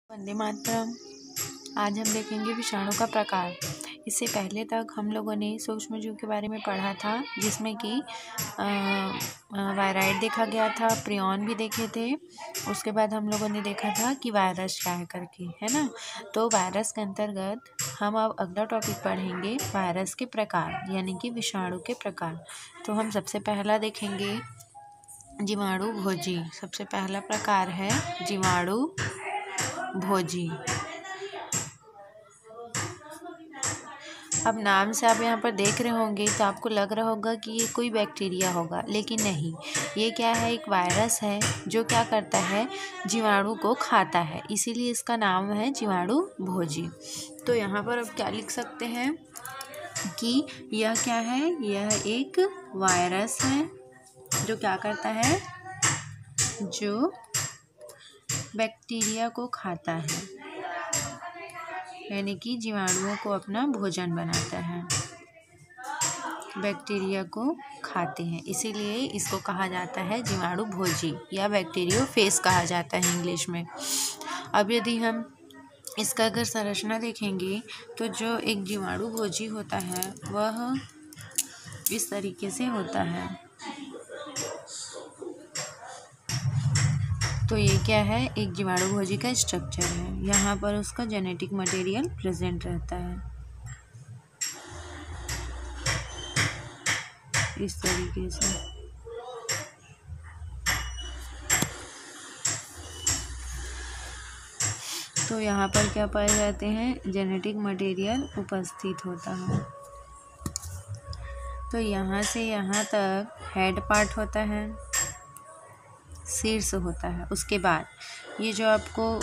वंदे मातरम। आज हम देखेंगे विषाणु का प्रकार। इससे पहले तक हम लोगों ने सूक्ष्मजीव के बारे में पढ़ा था, जिसमें कि वायराइड देखा गया था, प्रियॉन भी देखे थे। उसके बाद हम लोगों ने देखा था कि वायरस क्या है करके, है ना। तो वायरस के अंतर्गत हम अब अगला टॉपिक पढ़ेंगे, वायरस के प्रकार, यानी कि विषाणु के प्रकार। तो हम सबसे पहला देखेंगे जीवाणु भोजी। सबसे पहला प्रकार है जीवाणु भोजी। अब नाम से आप यहाँ पर देख रहे होंगे तो आपको लग रहा होगा कि ये कोई बैक्टीरिया होगा, लेकिन नहीं, ये क्या है, एक वायरस है जो क्या करता है, जीवाणु को खाता है, इसीलिए इसका नाम है जीवाणु भोजी। तो यहाँ पर अब क्या लिख सकते हैं कि यह क्या है, यह एक वायरस है जो क्या करता है, जो बैक्टीरिया को खाता है, यानी कि जीवाणुओं को अपना भोजन बनाता है, बैक्टीरिया को खाते हैं, इसीलिए इसको कहा जाता है जीवाणु भोजी या बैक्टीरियोफेज कहा जाता है इंग्लिश में। अब यदि हम इसका अगर संरचना देखेंगे तो जो एक जीवाणु भोजी होता है वह इस तरीके से होता है। तो ये क्या है, एक जीवाणु भोजी का स्ट्रक्चर है। यहाँ पर उसका जेनेटिक मटेरियल प्रेजेंट रहता है इस तरीके से। तो यहाँ पर क्या पाए जाते हैं, जेनेटिक मटेरियल उपस्थित होता है। तो यहाँ से यहाँ तक हेड पार्ट होता है, शीर्ष होता है। उसके बाद ये जो आपको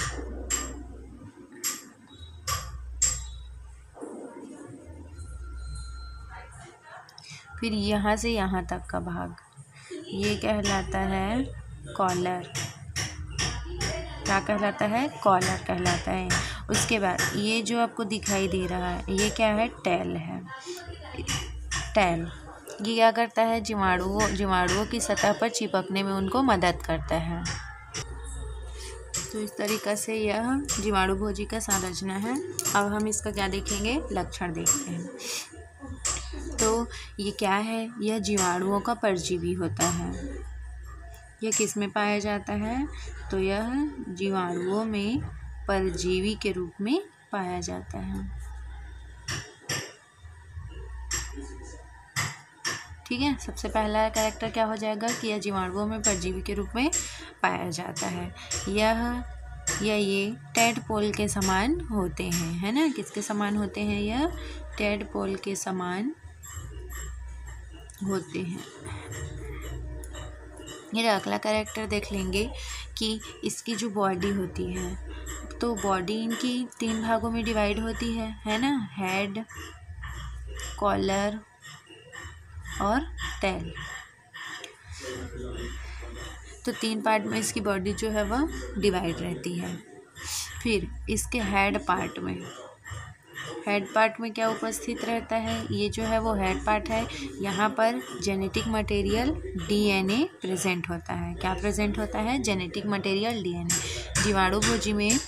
फिर यहाँ से यहाँ तक का भाग, ये कहलाता है कॉलर। क्या कहलाता है, कॉलर कहलाता है। उसके बाद ये जो आपको दिखाई दे रहा है, ये क्या है, टेल है। टेल ये क्या करता है, जीवाणुओं की सतह पर चिपकने में उनको मदद करता है। तो इस तरीक़ा से यह जीवाणु भोजी का संरचना है। अब हम इसका क्या देखेंगे, लक्षण देखते हैं। तो ये क्या है, यह जीवाणुओं का परजीवी होता है। यह किस में पाया जाता है, तो यह जीवाणुओं में परजीवी के रूप में पाया जाता है। ठीक है, सबसे पहला कैरेक्टर क्या हो जाएगा कि यह जीवाणुओं में परजीवी के रूप में पाया जाता है। ये टेडपोल के समान होते हैं, है ना। किसके समान होते हैं, यह टेडपोल के समान होते हैं। ये अगला कैरेक्टर देख लेंगे कि इसकी जो बॉडी होती है, तो बॉडी इनकी 3 भागों में डिवाइड होती है ना, हेड, कॉलर और टेल। तो 3 पार्ट में इसकी बॉडी जो है वह डिवाइड रहती है। फिर इसके हेड पार्ट में क्या उपस्थित रहता है, ये जो है वो हेड पार्ट है। यहाँ पर जेनेटिक मटेरियल डीएनए प्रेजेंट होता है। क्या प्रेजेंट होता है, जेनेटिक मटेरियल डीएनए। जीवाणु भोजी में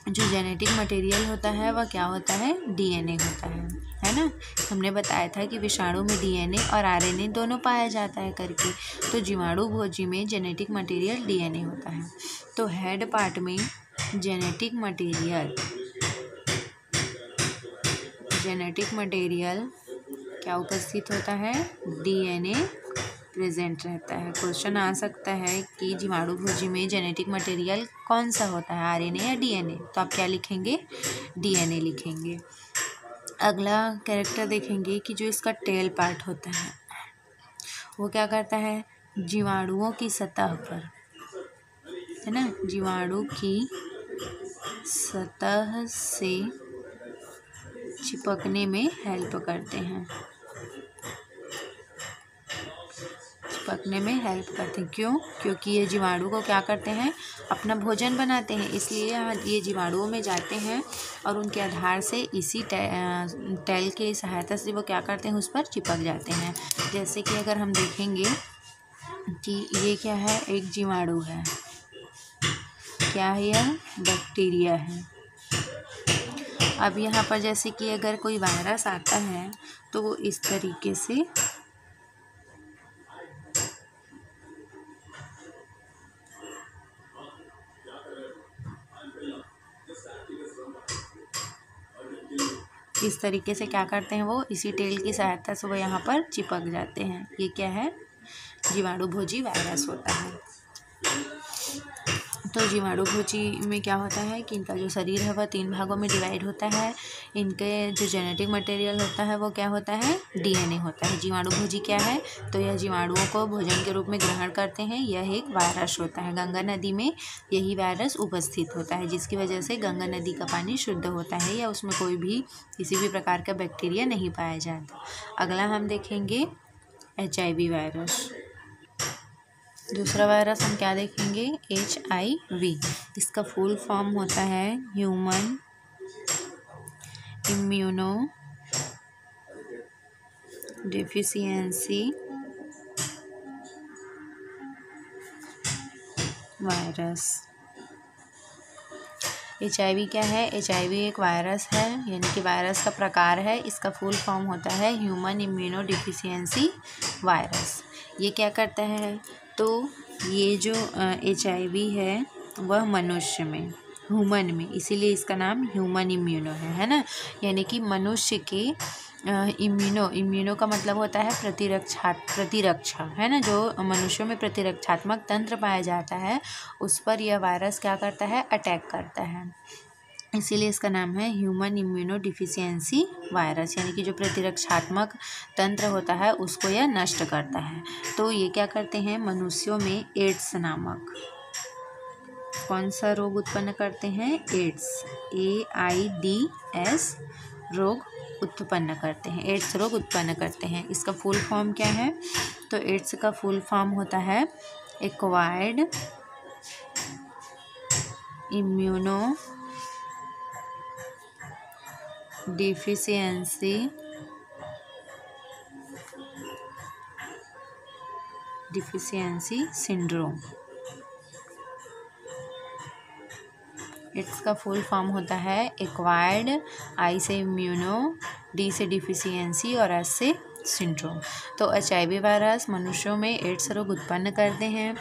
जो जेनेटिक मटेरियल होता है वह क्या होता है, डीएनए होता है ना। हमने बताया था कि विषाणु में डीएनए और आरएनए दोनों पाया जाता है करके। तो जीवाणु भोजी में जेनेटिक मटेरियल डीएनए होता है। तो हेड पार्ट में जेनेटिक मटेरियल क्या उपस्थित होता है, डीएनए प्रेजेंट रहता है। क्वेश्चन आ सकता है कि जीवाणु भोजी में जेनेटिक मटेरियल कौन सा होता है, आरएनए या डीएनए, तो आप क्या लिखेंगे, डीएनए लिखेंगे। अगला कैरेक्टर देखेंगे कि जो इसका टेल पार्ट होता है वो क्या करता है, जीवाणुओं की सतह पर, है ना, जीवाणु की सतह से चिपकने में हेल्प करते हैं, क्यों, क्योंकि ये जीवाणु को क्या करते हैं, अपना भोजन बनाते हैं, इसलिए ये जीवाणुओं में जाते हैं और उनके आधार से इसी टेल की सहायता से वो क्या करते हैं, उस पर चिपक जाते हैं। जैसे कि अगर हम देखेंगे कि ये क्या है, एक जीवाणु है, क्या है? यह बैक्टीरिया है। अब यहाँ पर जैसे कि अगर कोई वायरस आता है तो वो इस तरीके से क्या करते हैं, वो इसी टेल की सहायता से वो यहाँ पर चिपक जाते हैं। ये क्या है? जीवाणु भोजी वायरस होता है। तो जीवाणु भोजी में क्या होता है कि इनका जो शरीर है वह 3 भागों में डिवाइड होता है। इनके जो जेनेटिक मटेरियल होता है वो क्या होता है? डीएनए होता है। जीवाणु भोजी क्या है? तो यह जीवाणुओं को भोजन के रूप में ग्रहण करते हैं। यह एक वायरस होता है। गंगा नदी में यही वायरस उपस्थित होता है, जिसकी वजह से गंगा नदी का पानी शुद्ध होता है या उसमें कोई भी किसी भी प्रकार का बैक्टीरिया नहीं पाया जाता। अगला हम देखेंगे HIV वायरस। दूसरा वायरस हम क्या देखेंगे? HIV। इसका फुल फॉर्म होता है human immuno deficiency virus. HIV क्या है? HIV एक वायरस है, यानी कि वायरस का प्रकार है। इसका फुल फॉर्म होता है ह्यूमन इम्यूनो डिफिशियंसी वायरस। ये क्या करता है? तो ये जो HIV है वह मनुष्य में, ह्यूमन में, इसीलिए इसका नाम ह्यूमन इम्यूनो है ना। यानी कि मनुष्य के इम्यूनो का मतलब होता है प्रतिरक्षा है ना। जो मनुष्यों में प्रतिरक्षात्मक तंत्र पाया जाता है उस पर यह वायरस क्या करता है? अटैक करता है। इसीलिए इसका नाम है ह्यूमन इम्यूनो डिफिशियंसी वायरस, यानी कि जो प्रतिरक्षात्मक तंत्र होता है उसको यह नष्ट करता है। तो ये क्या करते हैं? मनुष्यों में एड्स नामक कौन सा रोग उत्पन्न करते हैं? एड्स, AIDS रोग उत्पन्न करते हैं। एड्स रोग उत्पन्न करते हैं। इसका फुल फॉर्म क्या है? तो एड्स का फुल फॉर्म होता है acquired immuno deficiency syndrome. AIDS का फुल फॉर्म होता है एक्वायर्ड, I से इम्यूनो, D से डिफिशियंसी और S से सिंड्रोम। तो HIV वायरस मनुष्यों में एड्स रोग उत्पन्न करते हैं।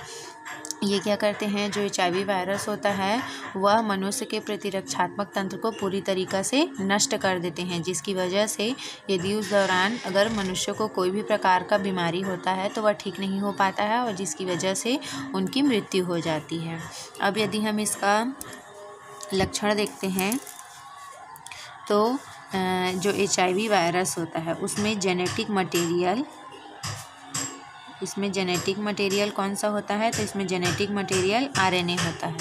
ये क्या करते हैं? जो HIV वायरस होता है वह मनुष्य के प्रतिरक्षात्मक तंत्र को पूरी तरीक़ा से नष्ट कर देते हैं, जिसकी वजह से यदि उस दौरान अगर मनुष्य को कोई भी प्रकार का बीमारी होता है तो वह ठीक नहीं हो पाता है और जिसकी वजह से उनकी मृत्यु हो जाती है। अब यदि हम इसका लक्षण देखते हैं तो जो HIV वायरस होता है उसमें जेनेटिक मटेरियल कौन सा होता है? तो इसमें जेनेटिक मटेरियल RNA होता है।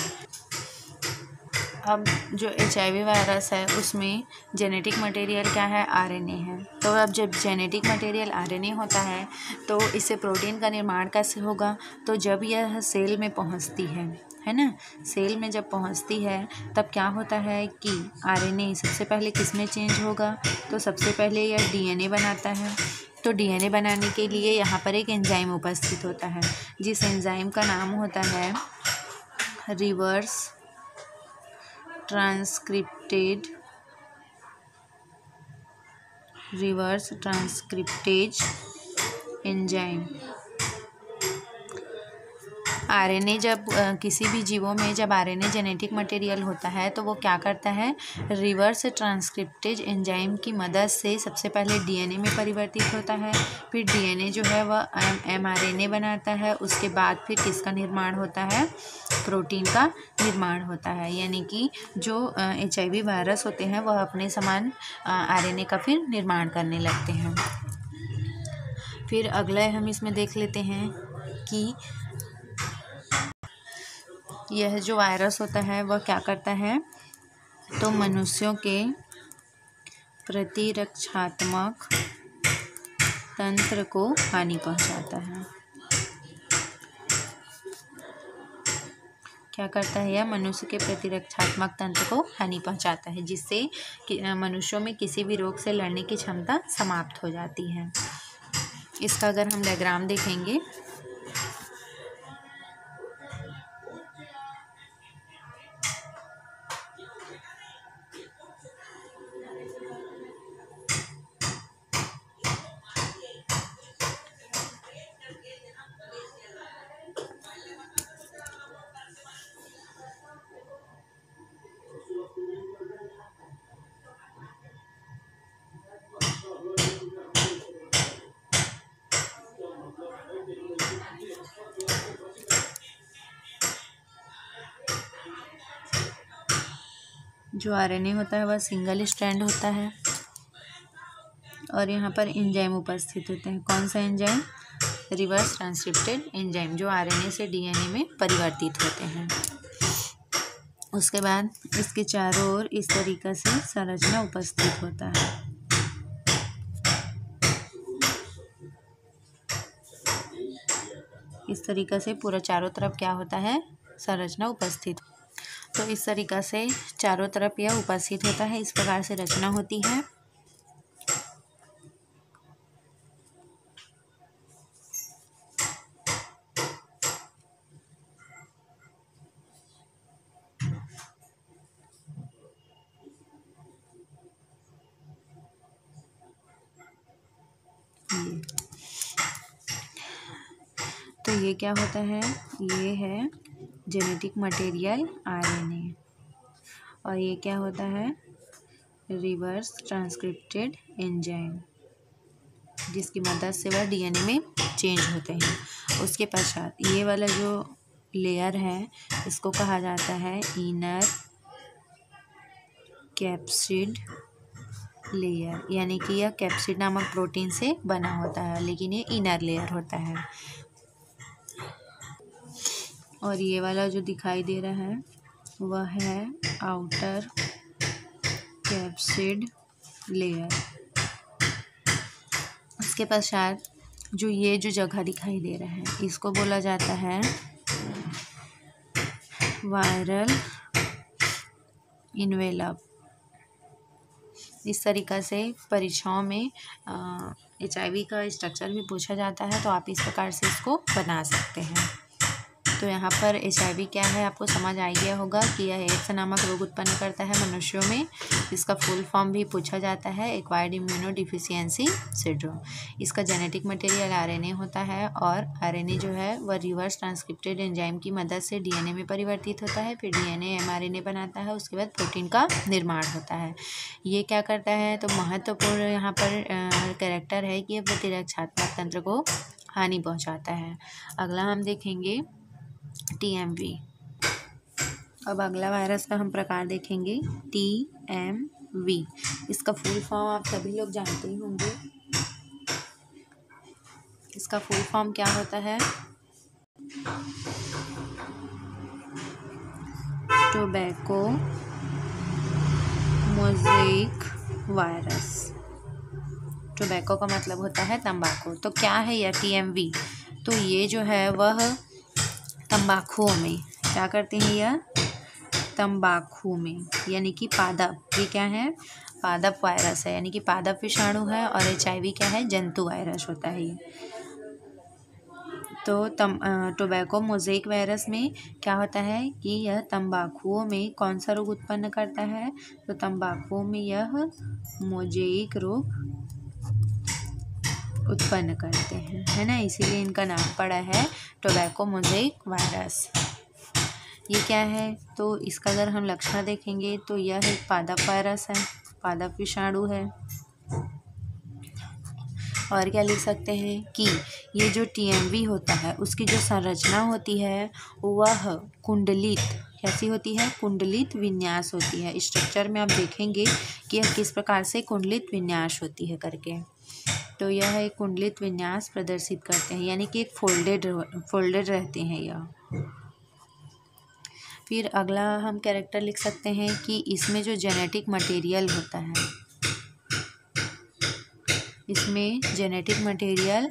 अब जो HIV वायरस है उसमें जेनेटिक मटेरियल क्या है? RNA है। तो अब जब जेनेटिक मटेरियल RNA होता है तो इससे प्रोटीन का निर्माण कैसे होगा? तो जब यह सेल में पहुंचती है ना, सेल में जब पहुंचती है तब क्या होता है कि RNA सबसे पहले किस में चेंज होगा? तो सबसे पहले यह DNA बनाता है। तो DNA बनाने के लिए यहाँ पर एक एंजाइम उपस्थित होता है, जिस एंजाइम का नाम होता है रिवर्स ट्रांसक्रिप्टेज एंजाइम। RNA जब किसी भी जीवों में जब RNA जेनेटिक मटेरियल होता है तो वो क्या करता है? रिवर्स ट्रांसक्रिप्टेज एंजाइम की मदद से सबसे पहले DNA में परिवर्तित होता है, फिर DNA जो है वह mRNA बनाता है, उसके बाद फिर किसका निर्माण होता है? प्रोटीन का निर्माण होता है। यानी कि जो HIV वायरस होते हैं वह अपने समान RNA का फिर निर्माण करने लगते हैं। फिर अगला हम इसमें देख लेते हैं कि यह जो वायरस होता है वह क्या करता है? तो मनुष्यों के प्रतिरक्षात्मक तंत्र को हानि पहुंचाता है। क्या करता है? यह मनुष्य के प्रतिरक्षात्मक तंत्र को हानि पहुंचाता है, जिससे मनुष्यों में किसी भी रोग से लड़ने की क्षमता समाप्त हो जाती है। इसका अगर हम डायग्राम देखेंगे जो आरएनए होता है वह सिंगल स्ट्रैंड होता है और यहाँ पर एंजाइम उपस्थित होते हैं। कौन सा एंजाइम? रिवर्स ट्रांसक्रिप्टेड एंजाइम, जो आरएनए से डीएनए में परिवर्तित होते हैं। उसके बाद इसके चारों ओर इस तरीक़ा से संरचना उपस्थित होता है। इस तरीक़ा से पूरा चारों तरफ क्या होता है? संरचना उपस्थित। तो इस तरीक़ा से चारों तरफ यह उपस्थित होता है। इस प्रकार से रचना होती है। तो ये क्या होता है? ये है जेनेटिक मटेरियल आरएनए और ये क्या होता है? रिवर्स ट्रांसक्रिप्टेड एंजाइम, जिसकी मदद से वह डीएनए में चेंज होते हैं। उसके पश्चात ये वाला जो लेयर है इसको कहा जाता है इनर कैप्सिड लेयर, यानी कि यह कैप्सिड नामक प्रोटीन से बना होता है, लेकिन ये इनर लेयर होता है। और ये वाला जो दिखाई दे रहा है वह है आउटर कैप्सिड लेयर। उसके पश्चात जो ये जो जगह दिखाई दे रहा है इसको बोला जाता है वायरल इन्वेलप। इस तरीक़ा से परीक्षाओं में HIV का स्ट्रक्चर भी पूछा जाता है, तो आप इस प्रकार से इसको बना सकते हैं। तो यहाँ पर HIV क्या है आपको समझ आ गया होगा कि यह एड्स नामक रोग उत्पन्न करता है मनुष्यों में। इसका फुल फॉर्म भी पूछा जाता है एक्वायर्ड इम्यूनो डिफिशियंसी सिंड्रोम। इसका जेनेटिक मटेरियल आरएनए होता है और आरएनए जो है वह रिवर्स ट्रांसक्रिप्टेड एंजाइम की मदद से डीएनए में परिवर्तित होता है। फिर डीएनए एमआरएनए बनाता है, उसके बाद प्रोटीन का निर्माण होता है। ये क्या करता है? तो महत्वपूर्ण यहाँ पर कैरेक्टर है कि यह प्रतिरक्षात्मक तंत्र को हानि पहुँचाता है। अगला हम देखेंगे TMV। अब अगला वायरस का हम प्रकार देखेंगे TMV। इसका फुल फॉर्म आप सभी लोग जानते ही होंगे। इसका फुल फॉर्म क्या होता है? Tobacco मोज़ेइक virus. टोबैको का मतलब होता है तंबाकू। तो क्या है यह TMV? तो ये जो है वह तंबाकू में क्या करते हैं? यह तंबाकू में यानी कि पादप, ये क्या है? पादप वायरस है, यानी कि पादप विषाणु है। और HIV क्या है? जंतु वायरस होता है ये। तो टोबैको मोज़ेइक वायरस में क्या होता है कि यह तंबाकुओं में कौन सा रोग उत्पन्न करता है? तो तंबाकू में यह मोज़ेइक रोग उत्पन्न करते हैं, है ना, इसीलिए इनका नाम पड़ा है टोबैको मोज़ेइक वायरस। ये क्या है? तो इसका अगर हम लक्षण देखेंगे तो यह एक पादप वायरस है, पादप विषाणु है। और क्या लिख सकते हैं कि ये जो TMV होता है उसकी जो संरचना होती है वह कुंडलित, कैसी होती है? कुंडलित विन्यास होती है। स्ट्रक्चर में आप देखेंगे कि यह किस प्रकार से कुंडलित विन्यास होती है करके। तो यह एक कुंडलित विन्यास प्रदर्शित करते हैं, यानी कि एक फोल्डेड रहते हैं यह। फिर अगला हम कैरेक्टर लिख सकते हैं कि इसमें जो जेनेटिक मटेरियल होता है, इसमें जेनेटिक मटेरियल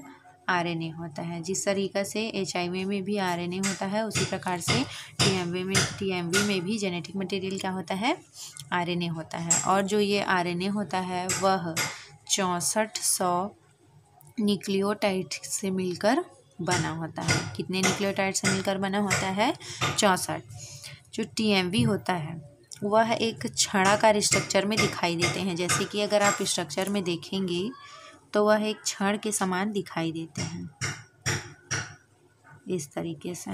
आरएनए होता है। जिस तरीक़ा से HIV में भी आरएनए होता है उसी प्रकार से TMV में भी जेनेटिक मटेरियल क्या होता है? आरएनए होता है। और जो ये आरएनए होता है वह 6400 न्यूक्लियोटाइड से मिलकर बना होता है। कितने न्यूक्लियोटाइड से मिलकर बना होता है? 64। जो TMV होता है वह एक छड़ाकार स्ट्रक्चर में दिखाई देते हैं। जैसे कि अगर आप स्ट्रक्चर में देखेंगे तो वह एक छड़ के समान दिखाई देते हैं, इस तरीके से।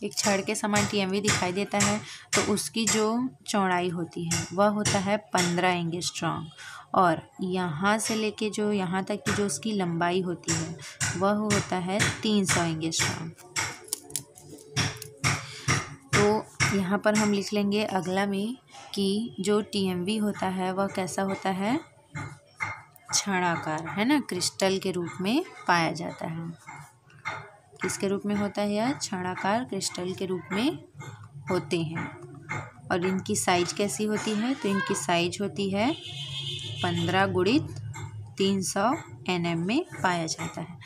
एक छड़ के समान TMV दिखाई देता है। तो उसकी जो चौड़ाई होती है वह होता है 15 एंगस्ट्रॉम, और यहाँ से लेके जो यहाँ तक की जो उसकी लंबाई होती है वह होता है 300 एंगस्ट्रॉम। तो यहाँ पर हम लिख लेंगे अगला में कि जो TMV होता है वह कैसा होता है, छड़ाकार, है ना, क्रिस्टल के रूप में पाया जाता है। किसके रूप में होता है यह, छड़ाकार क्रिस्टल के रूप में होते हैं। और इनकी साइज कैसी होती है, तो इनकी साइज होती है 15 गुणित 300 nm में पाया जाता है।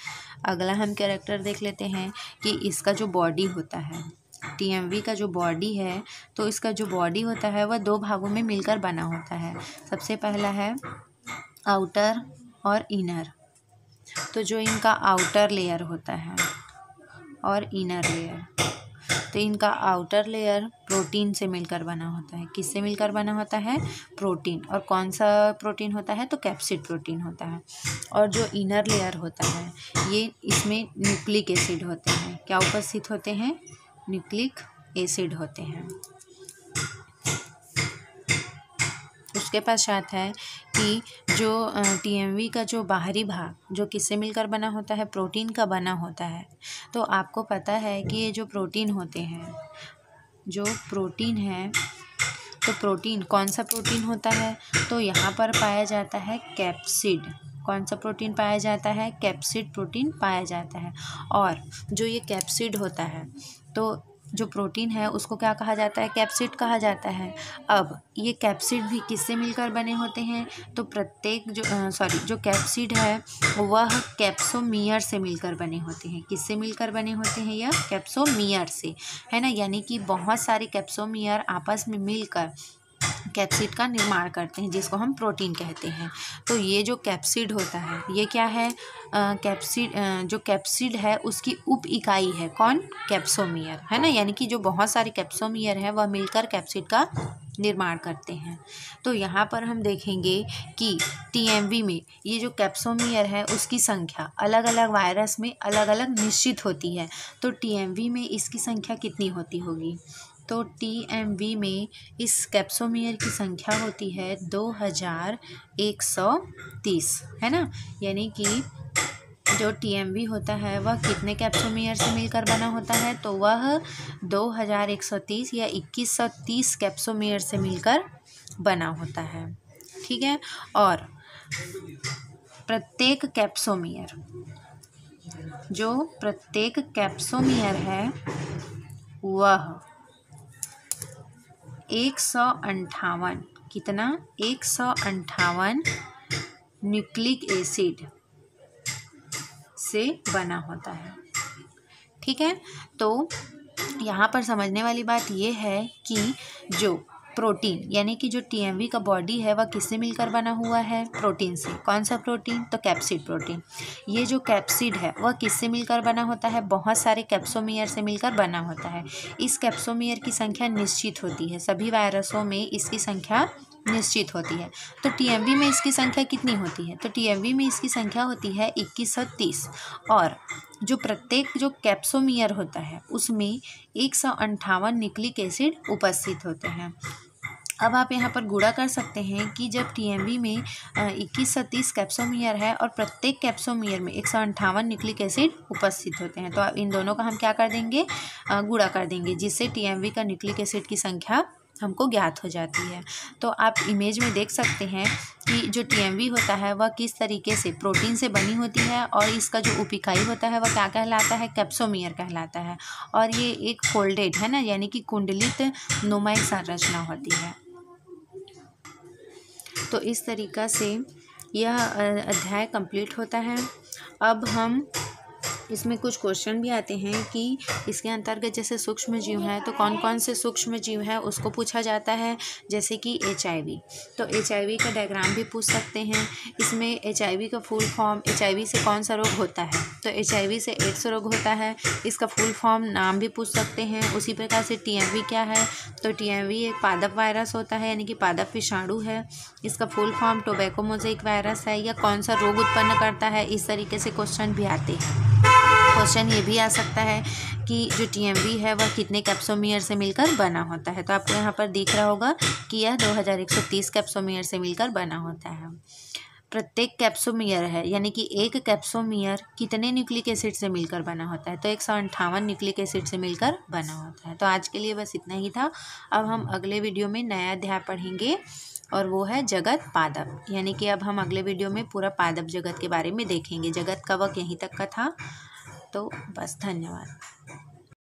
अगला हम कैरेक्टर देख लेते हैं कि इसका जो बॉडी होता है, TMV का जो बॉडी है, तो इसका जो बॉडी होता है वह 2 भागों में मिलकर बना होता है। सबसे पहला है आउटर और इनर। तो जो इनका आउटर लेयर होता है और इनर लेयर, तो इनका आउटर लेयर प्रोटीन से मिलकर बना होता है। किससे मिलकर बना होता है, प्रोटीन। और कौन सा प्रोटीन होता है, तो कैप्सिड प्रोटीन होता है। और जो इनर लेयर होता है ये, इसमें न्यूक्लिक एसिड होते हैं। क्या उपस्थित होते हैं, न्यूक्लिक एसिड होते हैं। उसके पश्चात है कि जो TMV का जो बाहरी भाग जो किससे मिलकर बना होता है, प्रोटीन का बना होता है। तो आपको पता है कि ये जो प्रोटीन होते हैं, जो प्रोटीन है, तो प्रोटीन कौन सा प्रोटीन होता है, तो यहाँ पर पाया जाता है कैप्सिड। कौन सा प्रोटीन पाया जाता है, कैप्सिड प्रोटीन पाया जाता है। और जो ये कैप्सिड होता है, तो जो प्रोटीन है उसको क्या कहा जाता है, कैप्सिड कहा जाता है। अब ये कैप्सिड भी किससे मिलकर बने होते हैं, तो प्रत्येक जो कैप्सिड है वह कैप्सोमियर से मिलकर बने होते हैं। किससे मिलकर बने होते हैं, यह कैप्सोमियर से, है ना, यानी कि बहुत सारे कैप्सोमियर आपस में मिलकर कैप्सिड का निर्माण करते हैं, जिसको हम प्रोटीन कहते हैं। तो ये जो कैप्सिड होता है ये क्या है, जो कैप्सिड है उसकी उप इकाई है, कौन, कैप्सोमियर, है ना, यानी कि जो बहुत सारे कैप्सोमियर है वह मिलकर कैप्सिड का निर्माण करते हैं। तो यहाँ पर हम देखेंगे कि TMV में ये जो कैप्सोमियर है उसकी संख्या अलग अलग वायरस में अलग अलग निश्चित होती है। तो TMV में इसकी संख्या कितनी होती होगी, तो TMV में इस कैप्सोमियर की संख्या होती है 2130, है ना, यानी कि जो TMV होता है वह कितने कैप्सोमियर से मिलकर बना होता है, तो वह 2130 या 2130 कैप्सोमियर से मिलकर बना होता है। ठीक है, और प्रत्येक कैप्सोमियर है वह 158, कितना, 158 न्यूक्लिक एसिड से बना होता है। ठीक है, तो यहाँ पर समझने वाली बात ये है कि जो प्रोटीन यानी कि जो TMV का बॉडी है वह किससे मिलकर बना हुआ है, प्रोटीन से। कौन सा प्रोटीन, तो कैप्सिड प्रोटीन। ये जो कैप्सिड है वह किससे मिलकर बना होता है, बहुत सारे कैप्सोमियर से मिलकर बना होता है। इस कैप्सोमियर की संख्या निश्चित होती है, सभी वायरसों में इसकी संख्या निश्चित होती है। तो TMV में इसकी संख्या कितनी होती है, तो TMV में इसकी संख्या होती है 2130, और जो प्रत्येक जो कैप्सोमियर होता है उसमें 158 न्यूक्लिक एसिड उपस्थित होते हैं। अब आप यहाँ पर गुणा कर सकते हैं कि जब TMV में 2130 कैप्सोमियर है और प्रत्येक कैप्सोमियर में 158 न्यूक्लिक एसिड उपस्थित होते हैं, तो आप इन दोनों का हम क्या कर देंगे, गुणा कर देंगे, जिससे TMV का न्यूक्लिक एसिड की संख्या हमको ज्ञात हो जाती है। तो आप इमेज में देख सकते हैं कि जो TMV होता है वह किस तरीके से प्रोटीन से बनी होती है, और इसका जो उप इकाई होता है वह क्या कहलाता है, कैप्सोमियर कहलाता है। और ये एक फोल्डेड, है ना, यानी कि कुंडलित नुमा संरचना होती है। तो इस तरीक़ा से यह अध्याय कंप्लीट होता है। अब हम इसमें कुछ क्वेश्चन भी आते हैं कि इसके अंतर्गत जैसे सूक्ष्म जीव हैं तो कौन कौन से सूक्ष्म जीव हैं उसको पूछा जाता है, जैसे कि HIV। तो HIV का डायग्राम भी पूछ सकते हैं। इसमें HIV का फुल फॉर्म, HIV से कौन सा रोग होता है, तो HIV से एड्स रोग होता है, इसका फुल फॉर्म नाम भी पूछ सकते हैं। उसी प्रकार से TMV क्या है, तो TMV एक पादप वायरस होता है, यानी कि पादप विषाणु है, इसका full form tobacco mosaic virus है, या कौन सा रोग उत्पन्न करता है। इस तरीके से क्वेश्चन भी आते हैं। क्वेश्चन ये भी आ सकता है कि जो टीएमवी है वह कितने कैप्सोमियर से मिलकर बना होता है। तो आपको यहाँ पर दिख रहा होगा कि यह 2130 कैप्सोमियर से मिलकर बना होता है। प्रत्येक कैप्सोमियर है यानी कि एक कैप्सोमियर कितने न्यूक्लिक एसिड से मिलकर बना होता है, तो 158 न्यूक्लिक एसिड से मिलकर बना होता है। तो आज के लिए बस इतना ही था। अब हम अगले वीडियो में नया अध्याय पढ़ेंगे और वो है जगत पादप, यानी कि अब हम अगले वीडियो में पूरा पादप जगत के बारे में देखेंगे। जगत का वक्त यहीं तक का था। तो बस धन्यवाद।